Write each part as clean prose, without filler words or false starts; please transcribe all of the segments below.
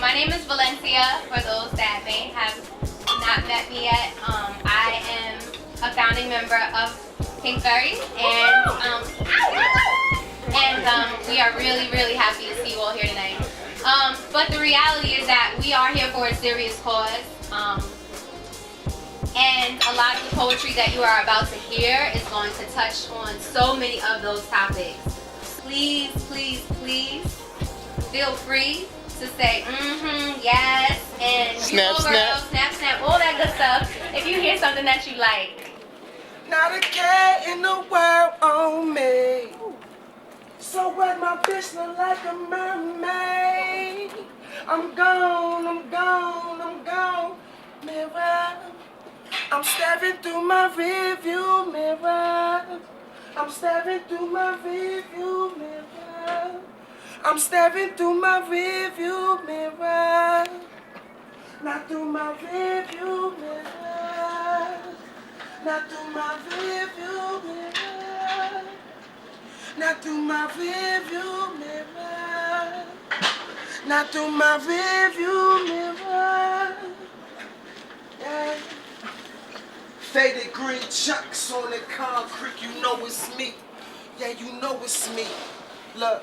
My name is Valencia, for those that may have not met me yet. I am a founding member of Pynkberry, and we are really, really happy to see you all here tonight. But the reality is that we are here for a serious cause, and a lot of the poetry that you are about to hear is going to touch on so many of those topics. Please, please, please feel free to say yes, and snap, girls, snap, all that good stuff if you hear something that you like. Not a care in the world on me. So what, my bitch look like a mermaid. I'm gone, I'm gone, I'm gone. Mirror, I'm staring through my rearview mirror. I'm staring through my rearview mirror. I'm staring through my rearview mirror. Not through my rearview mirror. Not through my rearview mirror. Not through my rearview mirror. Not through my rearview mirror. Yeah. Faded green chunks on the concrete, you know it's me. Yeah, you know it's me. Look,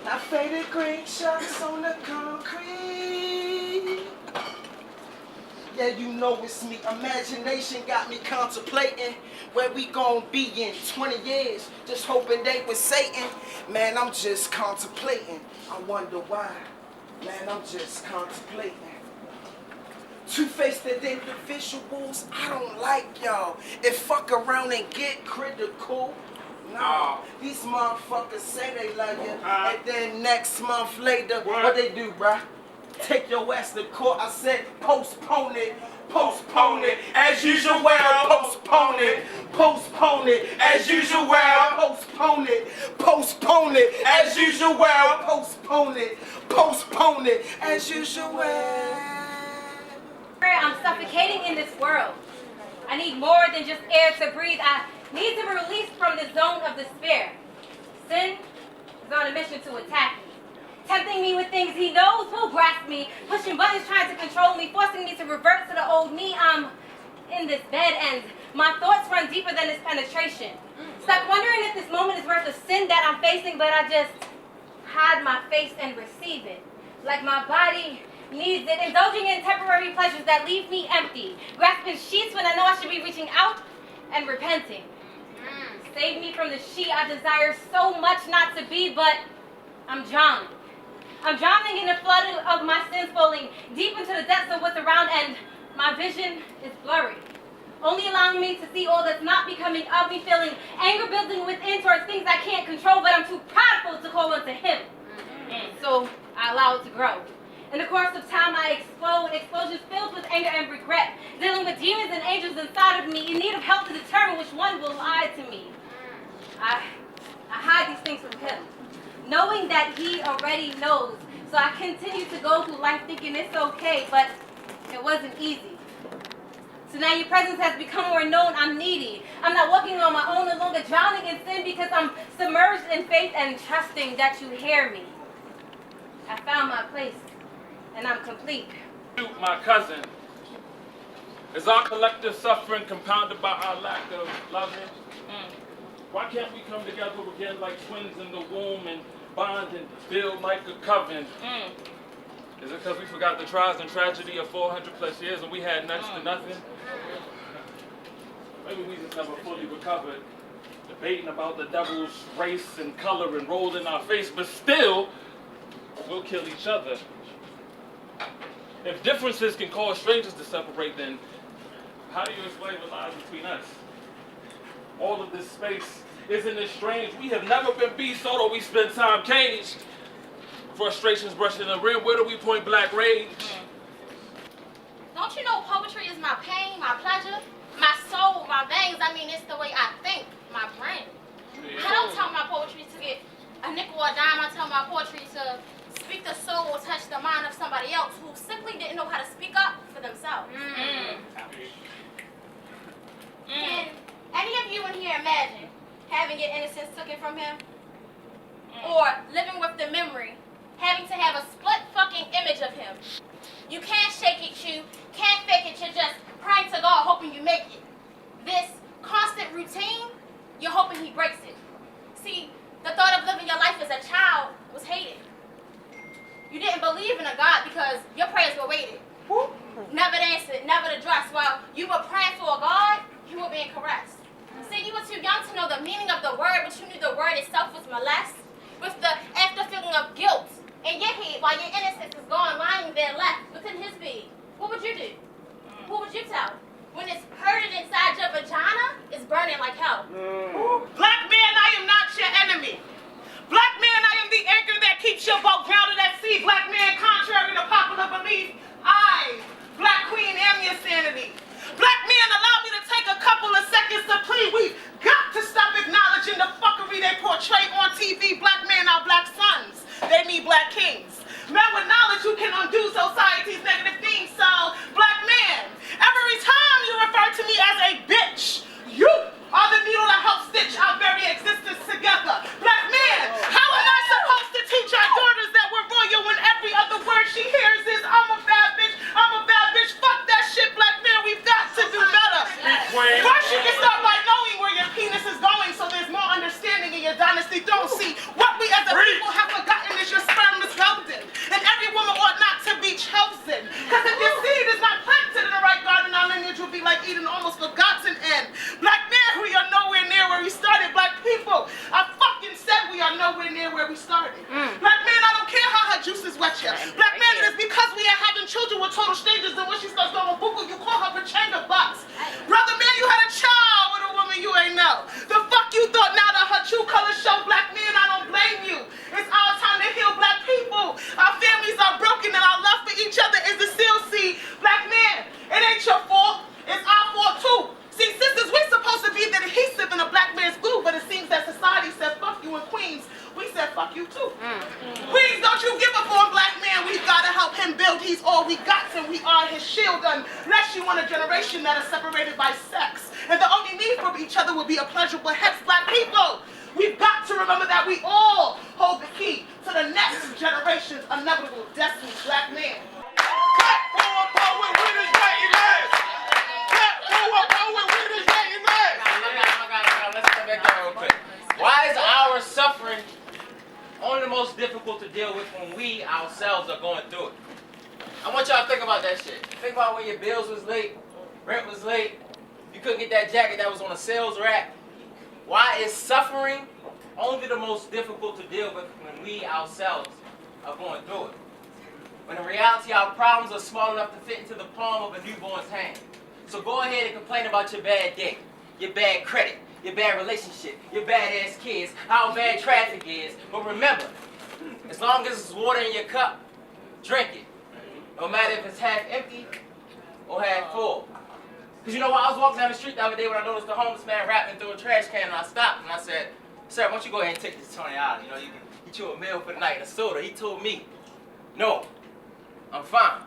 I faded green chunks on the concrete. Yeah, you know it's me. Imagination got me contemplating where we gon' be in 20 years. Just hoping they was Satan. Man, I'm just contemplating. I wonder why. Man, I'm just contemplating. Two-faced individuals, I don't like y'all. If fuck around and get critical. No, these motherfuckers say they love you, and then next month later, what they do, bruh? Take your ass to court. I said postpone it, as usual, postpone it, as usual, postpone it, as usual, postpone it, as usual. I'm suffocating in this world. I need more than just air to breathe. I need to be released from the zone of despair. Sin is on a mission to attack me, tempting me with things he knows will grasp me, pushing buttons trying to control me, forcing me to revert to the old me. I'm in this bed and my thoughts run deeper than its penetration. Stuck wondering if this moment is worth the sin that I'm facing, but I just hide my face and receive it. Like my body needs it, indulging in temporary pleasures that leave me empty, grasping sheets when I know I should be reaching out and repenting. Save me from the she I desire so much not to be, but I'm drowning. I'm drowning in the flood of my sins, falling deep into the depths of what's around, and my vision is blurry, only allowing me to see all that's not becoming of me, feeling anger building within towards things I can't control, but I'm too prideful to call unto him. So I allow it to grow. In the course of time, I explode, explosions filled with anger and regret, dealing with demons and angels inside of me, in need of help to determine which one will lie to me. I hide these things from him, knowing that he already knows. So I continue to go through life thinking it's okay, but it wasn't easy. So now your presence has become more known. I'm needy. I'm not walking on my own, no longer drowning in sin, because I'm submerged in faith and trusting that you hear me. I found my place, and I'm complete. My cousin, is our collective suffering compounded by our lack of loving? Why can't we come together again like twins in the womb and bond and build like a coven? Is it because we forgot the trials and tragedy of 400 plus years and we had next to nothing? Maybe we just never fully recovered, debating about the devil's race and color and rolled in our face, but still, we'll kill each other. If differences can cause strangers to separate, then how do you explain what lies between us? All of this space, isn't it strange? We have never been beasts, although we spend time caged. Frustrations brushing the rim, where do we point black rage? Don't you know poetry is my pain, my pleasure, my soul, my veins? I mean, it's the way I think, my brain. Yeah. I don't tell my poetry to get a nickel or a dime. I tell my poetry to speak the soul or touch the mind of somebody else who simply didn't know how to speak up for themselves. Can any of you in here imagine having your innocence taken from him? Or living with the memory, having to have a split fucking image of him, You can't shake it, you can't fake it, you're just praying to God hoping you make it. This constant routine, you're hoping he breaks it. See, the thought of living your life as a child was hated. You didn't believe in a God because your prayers were weighted. Never answered, never addressed. While you were praying for a God, you were being caressed. See, you were too young to know the meaning of the word, but you knew the word itself was molest. With the after feeling of guilt in your head while your innocence is gone, lying there left within his bed. What would you do? Who would you tell? When it's hurting inside your vagina, it's burning like hell. Black man, I am not your enemy. Black man, I am the anchor that keeps your boat grounded at sea. Black man, contrary to popular belief, I, Black Queen, am your sanity. Black man, allow me to take a couple of seconds to plead. We got to stop acknowledging the fuckery they portray on TV. Black men are black sons. They need black kings. Men with knowledge who can undo society's negative themes. So, black man, every time you refer to me as a bitch, you are the needle that helps stitch our very existence together. Black man, how am I supposed to teach our daughters that we're royal when every other word she hears is I'm a bad bitch, I'm a bad bitch. Fuck that shit, black man, we've got to do better. First you can start by knowing where your penis is going so there's more understanding in your dynasty. Don't see what we as a people have forgotten is your sperm is golden. And every woman ought not to be chosen. Because if your seed is not planted in the right garden, our lineage will be like Eden, almost forgotten. And black man, we are nowhere near where we started. Black people, I fucking said we are nowhere near where we started. Black man, I don't care how her juices wet you. Black man, it is because we are having children with total strangers, and when she starts going buku, you call her Pachanga box. Brother man, you had a child with a woman you ain't know. The fuck you thought now that her true colors show? Black man, I don't blame you. It's our time to heal black people. Our families are broken and our love for each other is the seal seed. Black man, it ain't your fault. It's our fault too. See, sisters, we're supposed to be the adhesive in a black man's glue, but it seems that society said fuck you, and queens, we said fuck you too. Queens, don't you give up on black man. We've got to help him build. He's all we got, and we are his shield. Unless you want a generation that is separated by sex, and the only need for each other will be a pleasurable hex. Black people, we've got to remember that we all hold the key to the next generation's inevitable destiny. Black man. Why is our suffering only the most difficult to deal with when we ourselves are going through it? I want y'all to think about that shit. Think about when your bills was late, rent was late, you couldn't get that jacket that was on a sales rack. Why is suffering only the most difficult to deal with when we ourselves are going through it? When in reality our problems are small enough to fit into the palm of a newborn's hand. So go ahead and complain about your bad day, your bad credit, your bad relationship, your bad-ass kids, how bad traffic is. But remember, as long as there's water in your cup, drink it. No matter if it's half empty or half full. Because you know what, I was walking down the street the other day when I noticed the homeless man rapping through a trash can, and I stopped and I said, sir, why don't you go ahead and take this $20, you know, you can get you a meal for the night and a soda. He told me, no, I'm fine.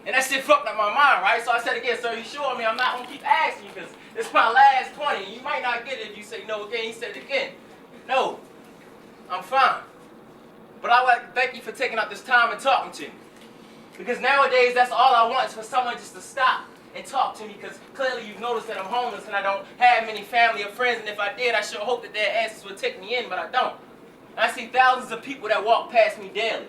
And that shit fucked up my mind, right? So I said again, sir, you sure? I mean, I'm not gonna keep asking you because it's my last 20 and you might not get it if you say no again. He said it again. No, I'm fine. But I would like to thank you for taking out this time and talking to me. Because nowadays, that's all I want is for someone just to stop and talk to me, because clearly you've noticed that I'm homeless and I don't have many family or friends, and if I did, I sure hope that their asses would take me in, but I don't. And I see thousands of people that walk past me daily.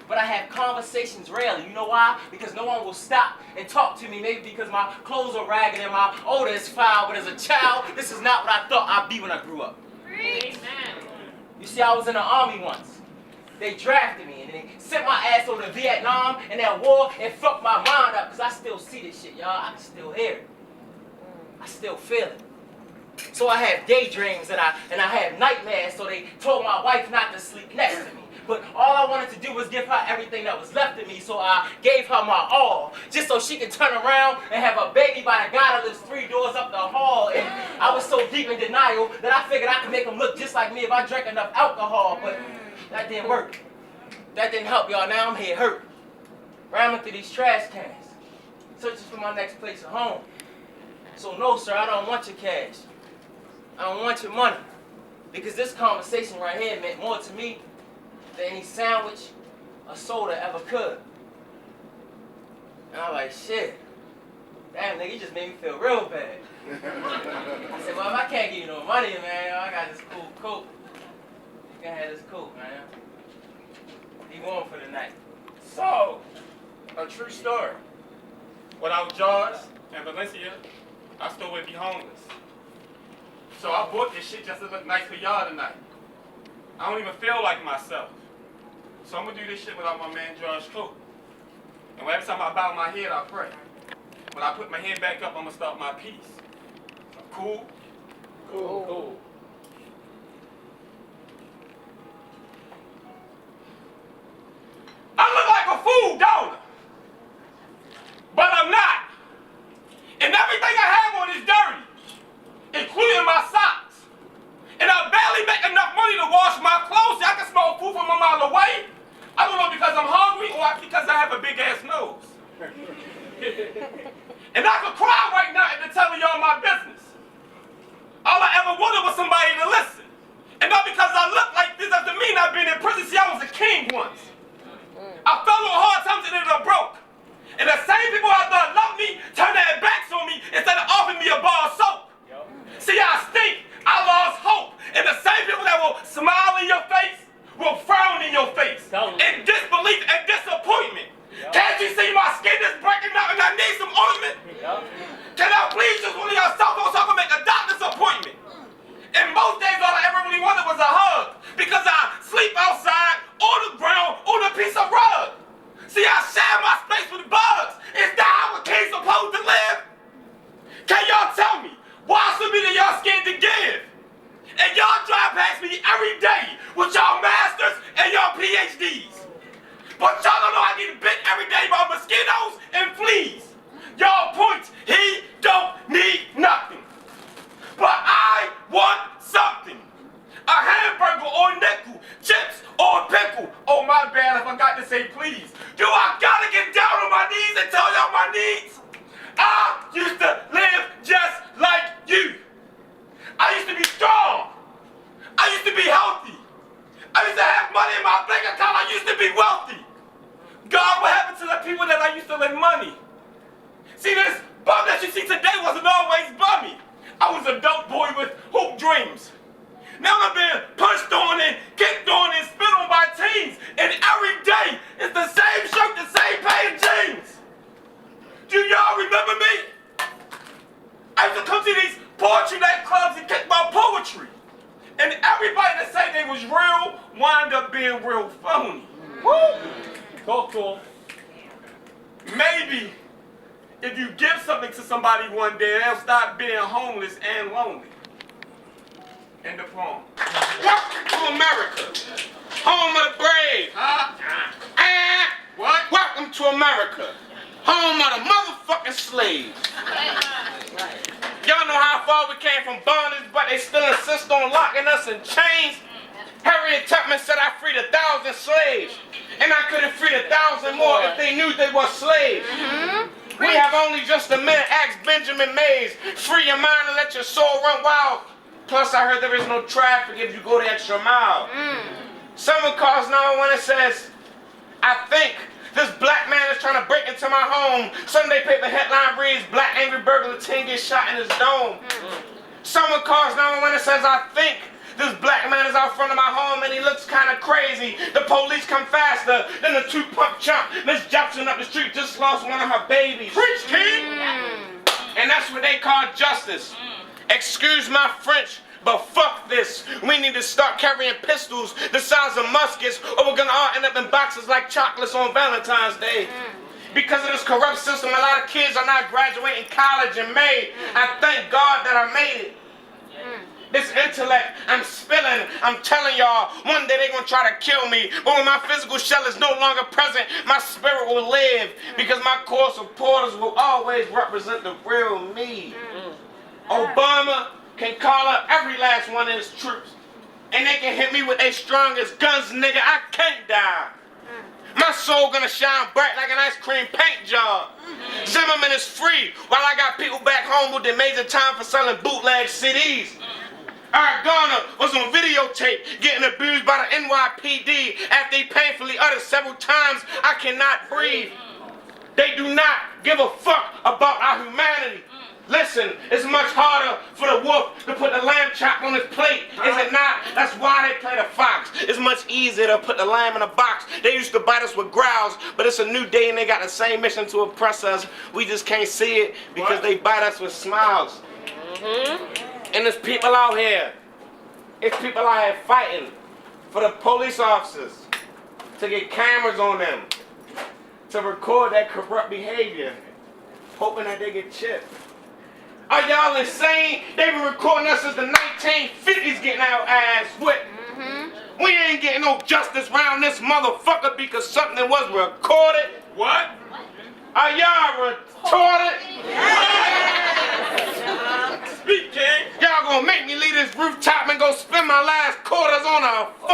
But I have conversations rarely. You know why? Because no one will stop and talk to me. Maybe because my clothes are ragged and my odor is foul. But as a child, this is not what I thought I'd be when I grew up. Amen. You see, I was in the army once. They drafted me and they sent my ass over to Vietnam, and that war, it fucked my mind up. Because I still see this shit, y'all. I can still hear it. I still feel it. So I have daydreams and I have nightmares. So they told my wife not to sleep next to me. But all I wanted to do was give her everything that was left of me, so I gave her my all, just so she could turn around and have a baby by the guy that lives 3 doors up the hall. And I was so deep in denial that I figured I could make him look just like me if I drank enough alcohol, but that didn't work. That didn't help, y'all. Now I'm here hurt, rambling through these trash cans, searching for my next place of home. So no, sir, I don't want your cash. I don't want your money, because this conversation right here meant more to me than any sandwich or soda ever could. And I'm like, shit. Damn, nigga, you just made me feel real bad. I said, well, if I can't give you no money, man, I got this cool coat. You can have this coat, man. Be warm for the night. So, a true story. Without George and Valencia, I still would be homeless. So I bought this shit just to look nice for y'all tonight. I don't even feel like myself. So I'm gonna do this shit without my man George's coat. And every time I bow my head, I pray. When I put my head back up, I'm gonna start my piece. Cool? Cool. I look like a fool, don't I? But I'm not. And everything I have on is dirty, including my socks. And I barely make enough money to wash my clothes so I can smell food from a mile away. I don't know because I'm hungry or because I have a big ass nose. And I could cry right now and tell y'all my business. All I ever wanted was somebody to listen. And not because I look like this doesn't mean I've been in prison. See, I was a king once. I fell on hard times and ended up broke. And the same people I thought loved me turned their backs on me instead of offering me a bar of soap. See, I stink. I lost hope. And the same people that will smile in your face will frown in your face. In disbelief and disappointment. Can't you see my skin is breaking out and I need some ointment? Can I please just one of y'all cell phones so I can make a doctor's appointment? And most days all I ever really wanted was a hug. Because I sleep outside on the ground on a piece of rug. See, I share my space with bugs. Is that how a king's supposed to live? Can y'all tell me why so many of y'all scared to give? And y'all drive past me every day with y'all masters and y'all PhDs. But y'all don't know I get bit every day by mosquitoes and fleas. Y'all point, he don't need nothing. But I want something. A hamburger or nickel, chips or pickle. Oh, my bad, I forgot to say please. Do I gotta get down on my knees and tell y'all my needs? I used to live just like you. I used to be strong. I used to be healthy. I used to have money in my bank account. I used to be wealthy. God, what happened to the people that I used to lend money? See, this bum that you see today wasn't always bummy. I was a dope boy with hoop dreams. Now I'm being punched on and kicked on and spit on by teens. And every day, it's the same shirt, the same pair of jeans. Do y'all remember me? I used to come to these poetry night clubs and kick my poetry. And everybody that said they was real wound up being real phony. Woo! Cool. Maybe if you give something to somebody one day, they'll stop being homeless and lonely. End the poem. Welcome to America, home of the brave. What? Welcome to America, home of the motherfucking slaves. Y'all know how far we came from bondage, but they still insist on locking us in chains. Harriet Tubman said I freed 1,000 slaves, and I could have freed 1,000 more if they knew they were slaves. We have only just a minute, asked Benjamin Mays. Free your mind and let your soul run wild. Plus, I heard there is no traffic if you go the extra mile. Someone calls 911 and says, I think this black man is trying to break into my home. Sunday paper headline reads, Black angry burglar 10 gets shot in his dome. Someone calls 911 and says, I think this black man is out front of my home and he looks kind of crazy. The police come faster than the two-pump chump. Miss Jackson up the street just lost one of her babies. Preach, King! And that's what they call justice. Excuse my French, but fuck this. We need to start carrying pistols the size of muskets, or we're gonna all end up in boxes like chocolates on Valentine's Day. Because of this corrupt system, a lot of kids are not graduating college in May. I thank God that I made it. This intellect I'm spilling, I'm telling y'all, one day they're gonna try to kill me. But when my physical shell is no longer present, my spirit will live. Because my core supporters will always represent the real me. Obama can call up every last one of his troops. And they can hit me with their strongest guns, nigga, I can't die. My soul gonna shine bright like an ice cream paint job. Zimmerman is free, while I got people back home with the major time for selling bootleg CDs. Eric Garner was on videotape getting abused by the NYPD after he painfully uttered several times, I cannot breathe. They do not give a fuck about our humanity. Listen, it's much harder for the wolf to put the lamb chop on his plate, is it not? That's why they play the fox. It's much easier to put the lamb in a box. They used to bite us with growls, but it's a new day and they got the same mission to oppress us. We just can't see it because they bite us with smiles. And there's people out here. It's people out here fighting for the police officers to get cameras on them, to record that corrupt behavior, hoping that they get chipped. Are y'all insane? They've been recording us since the 1950s getting our ass whipped. We ain't getting no justice around this motherfucker because something was recorded. What? Are y'all retarded? Speak, King. Y'all gonna make me leave this rooftop and go spend my last quarters on a 40?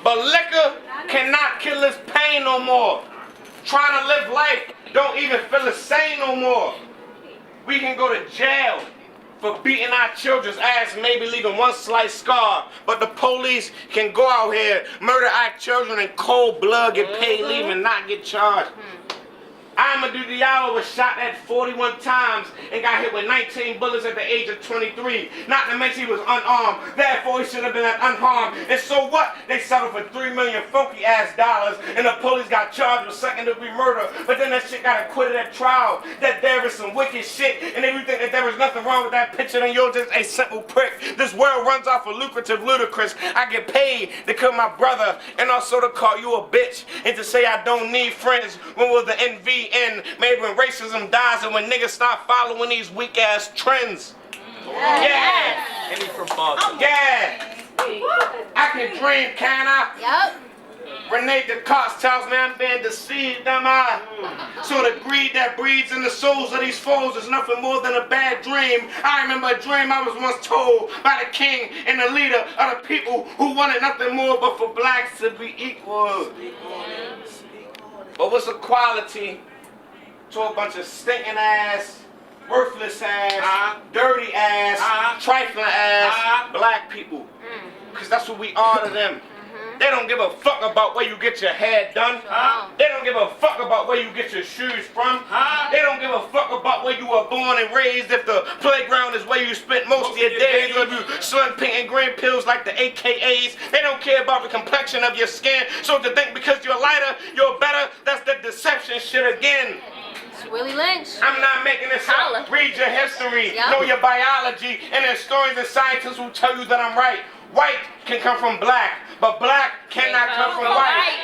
But liquor cannot kill this pain no more. Trying to live life don't even feel the same no more. We can go to jail for beating our children's ass, maybe leaving one slight scar. But the police can go out here, murder our children in cold blood, get paid leave and not get charged. Amadou Diallo was shot at 41 times and got hit with 19 bullets at the age of 23. Not to mention he was unarmed, therefore he should have been unharmed. And so what? They settled for $3 million funky ass dollars and the police got charged with second-degree murder. But then that shit got acquitted at trial. That there is some wicked shit and they think that there was nothing wrong with that picture and you're just a simple prick. This world runs off of lucrative ludicrous. I get paid to kill my brother and also to call you a bitch and to say I don't need friends. When will the envy end? Maybe when racism dies and when niggas stop following these weak ass trends. Yeah. And he's from Boston. Yeah. I can dream, can I? Yup. Renee Descartes tells me I'm being deceived, am I? So the greed that breeds in the souls of these foes is nothing more than a bad dream. I remember a dream I was once told by the king and the leader of the people who wanted nothing more but for blacks to be equal. But what's equality to a bunch of stinking ass, worthless ass, dirty ass, trifling ass, black people? Because that's what we are to them. They don't give a fuck about where you get your hair done. They don't give a fuck about where you get your shoes from. They don't give a fuck about where you were born and raised. If the playground is where you spent most of your days, or if you slim pink and green pills like the AKAs. They don't care about the complexion of your skin. So to think because you're lighter, you're better, that's the deception shit again. Willie Lynch. I'm not making this up. Read your history, know your biology, and there's stories and scientists who tell you that I'm right. White can come from black, but black cannot come from white.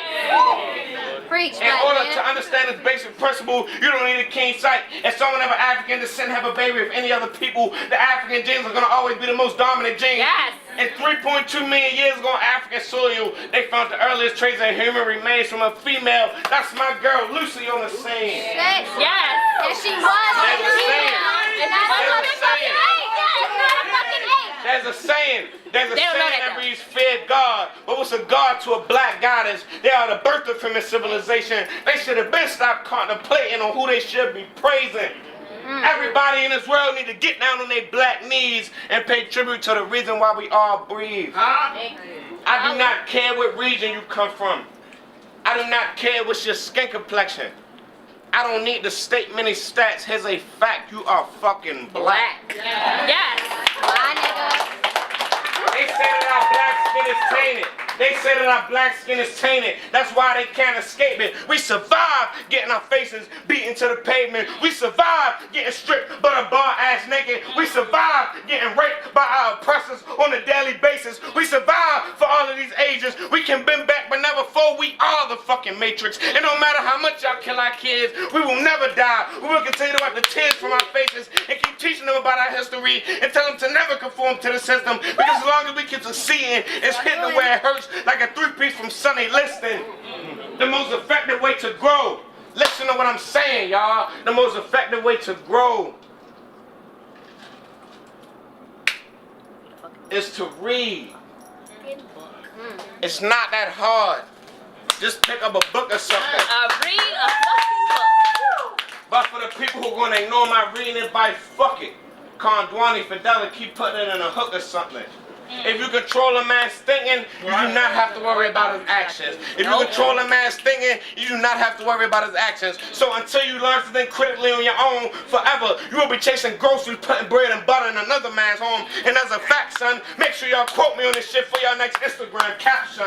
Preach, In order to understand this basic principle, you don't need a keen sight. If someone of African descent have a baby with any other people, the African genes are going to always be the most dominant genes. Yes. And 3.2 million years ago on African soil, they found the earliest trace of human remains from a female. That's my girl, Lucy, on the scene. Yes. And she was There's a saying. And that's a motherfucking ape. It's not a fucking ape. There's a saying that reads, fear God. But what's a God to a black goddess? They are the birth of human civilization. They should have been stopped contemplating on who they should be praising. Everybody in this world need to get down on their black knees and pay tribute to the reason why we all breathe. I do not care what region you come from. I do not care what's your skin complexion. I don't need to state many stats. Here's a fact, you are fucking black. Yes. My nigga. They say that our black skin is tainted. They say that our black skin is tainted. That's why they can't escape it. We survived getting our faces beaten to the pavement. We survived getting stripped but a bar ass naked. We survived getting raped by our oppressors on a daily basis. We survived for all of these ages. We can bend back but never fall. We are the fucking matrix. And no matter how much y'all kill our kids, we will never die. We will continue to wipe the tears from our faces and keep teaching them about our history and tell them to never conform to the system. Because as long as we keep succeeding, it's hitting where it hurts like a three-piece from Sonny Liston. The most effective way to grow. Listen to what I'm saying, y'all. The most effective way to grow is to read. It's not that hard. Just pick up a book or something. Read a fucking book. But for the people who are going to ignore my reading advice, fuck it. Condwani Fidela keep putting it in a hook or something. If you control a man's thinking, you do not have to worry about his actions. If you control a man's thinking, you do not have to worry about his actions. So until you learn to think critically on your own forever, you will be chasing groceries, putting bread and butter in another man's home. And as a fact, son, make sure y'all quote me on this shit for y'all next Instagram caption.